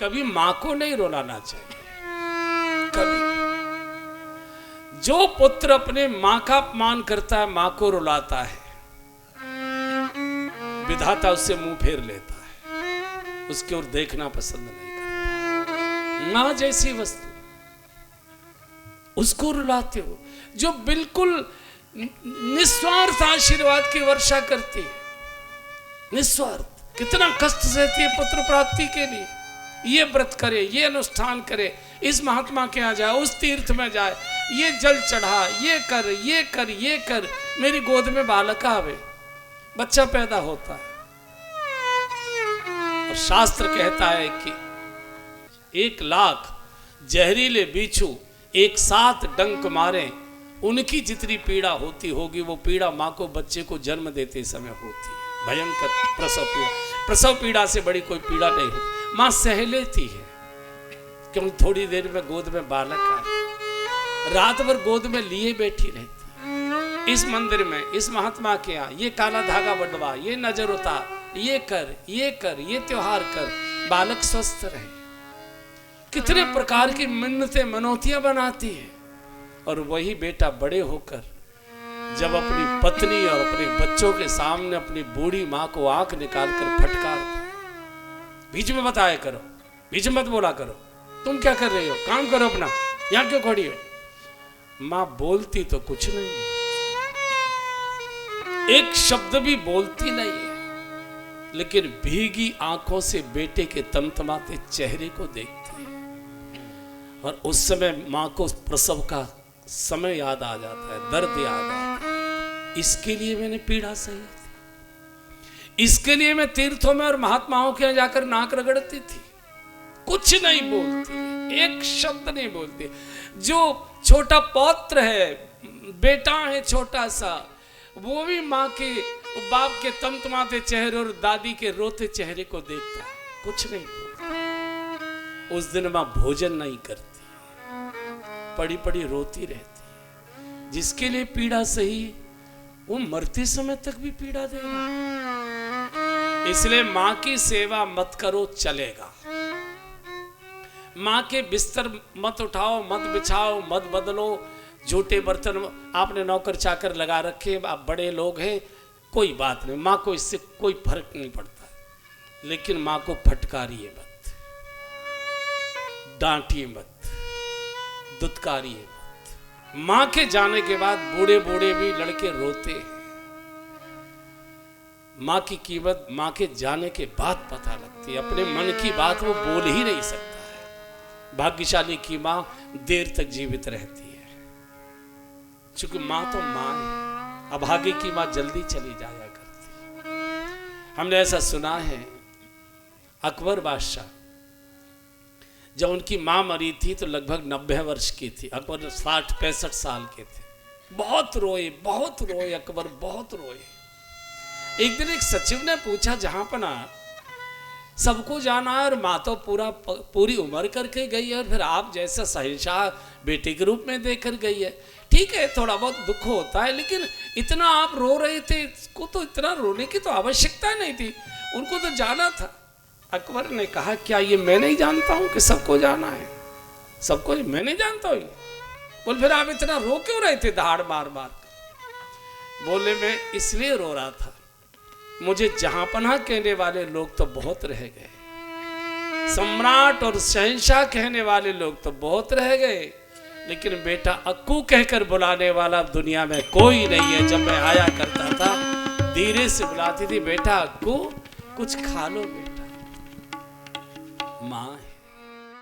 कभी मां को नहीं रुलाना चाहिए। कभी जो पुत्र अपने मां का अपमान करता है, मां को रुलाता है, विधाता उससे मुंह फेर लेता है, उसकी ओर देखना पसंद नहीं करता। मां जैसी वस्तु उसको रुलाते हो, जो बिल्कुल निस्वार्थ आशीर्वाद की वर्षा करती है, निस्वार्थ, कितना कष्ट सहती है पुत्र प्राप्ति के लिए। ये व्रत करे, ये अनुष्ठान करे, इस महात्मा के यहाँ जाए, उस तीर्थ में जाए, ये जल चढ़ा, ये कर, ये कर, ये कर, मेरी गोद में बालक आवे, बच्चा पैदा होता है। और शास्त्र कहता है कि 1,00,000 जहरीले बिच्छू एक साथ डंक मारे, उनकी जितनी पीड़ा होती होगी वो पीड़ा माँ को बच्चे को जन्म देते समय होती है। भयंकर प्रसव पीड़ा, प्रसव पीड़ा से बड़ी कोई पीड़ा नहीं होती। माँ सह लेती है क्योंकि थोड़ी देर में गोद में बालक आए, रात भर गोद में लिए बैठी रहती है। इस मंदिर में, इस महात्मा के यहाँ ये काला धागा बंधवा, ये नजर उतार, ये कर, ये कर, ये त्योहार कर, बालक स्वस्थ रहे। कितने प्रकार की मिन्नतें मनौतियां बनाती है। और वही बेटा बड़े होकर जब अपनी पत्नी और अपने बच्चों के सामने अपनी बूढ़ी मां को आंख निकालकर फटकारता है, बीच में बताया करो, बीच में मत बोला करो, तुम क्या कर रही हो, काम करो अपना, यहां क्यों खड़ी हो। मां बोलती तो कुछ नहीं है, एक शब्द भी बोलती नहीं है, लेकिन भीगी आंखों से बेटे के तमतमाते चेहरे को देखती है। और उस समय मां को प्रसव का समय याद आ जाता है, दर्द याद आता है। इसके लिए मैंने पीड़ा सही थी, इसके लिए मैं तीर्थों में और महात्माओं के यहाँ जाकर नाक रगड़ती थी। कुछ नहीं बोलती, एक शब्द नहीं बोलती। जो छोटा पौत्र है, बेटा है छोटा सा, वो भी माँ के, बाप के तमतमाते चेहरे और दादी के रोते चेहरे को देखता है, कुछ नहीं बोलता। उस दिन माँ भोजन नहीं करती, पड़ी पड़ी रोती रहती है। जिसके लिए पीड़ा सही, वो मरते समय तक भी पीड़ा देगा। इसलिए मां की सेवा मत करो, चलेगा। मां के बिस्तर मत उठाओ, मत बिछाओ, मत बदलो। झूठे बर्तन आपने नौकर चाकर लगा रखे, आप बड़े लोग हैं, कोई बात नहीं, मां को इससे कोई फर्क नहीं पड़ता। लेकिन मां को फटकारिए मत, डांटिए मत, दुत्कारिए मत। मां के जाने के बाद बूढ़े बूढ़े भी लड़के रोते हैं। मां की कीमत मां के जाने के बाद पता लगती है। अपने मन की बात वो बोल ही नहीं सकता है। भाग्यशाली की मां देर तक जीवित रहती है, क्योंकि मां तो मां है। अभागी की मां जल्दी चली जाया करती। हमने ऐसा सुना है, अकबर बादशाह जब उनकी मां मरी थी तो लगभग 90 वर्ष की थी। अकबर 60-65 साल के थे। बहुत रोए, बहुत रोए, अकबर बहुत रोए। एक दिन एक सचिव ने पूछा, जहां पना सबको जाना है और माँ तो पूरी उम्र करके गई है, और फिर आप जैसा शहंशाह बेटे के रूप में देकर गई है। ठीक है, थोड़ा बहुत दुख होता है, लेकिन इतना आप रो रहे थे, इसको तो इतना रोने की तो आवश्यकता नहीं थी, उनको तो जाना था। अकबर ने कहा, क्या ये मैं नहीं जानता हूं कि सबको जाना है? सबको मैं नहीं जानता हूं? बोल फिर आप इतना रो क्यों रहे थे दहाड़ मार मार? बोले मैं इसलिए रो रहा था, मुझे जहां पनाह कहने वाले लोग तो बहुत रह गए, सम्राट और शहंशाह कहने वाले लोग तो बहुत रह गए, लेकिन बेटा अक्कू कहकर बुलाने वाला दुनिया में कोई नहीं है। जब मैं आया करता था, धीरे से बुलाती थी, बेटा अक्कू कुछ खा लो बेटा। माँ है।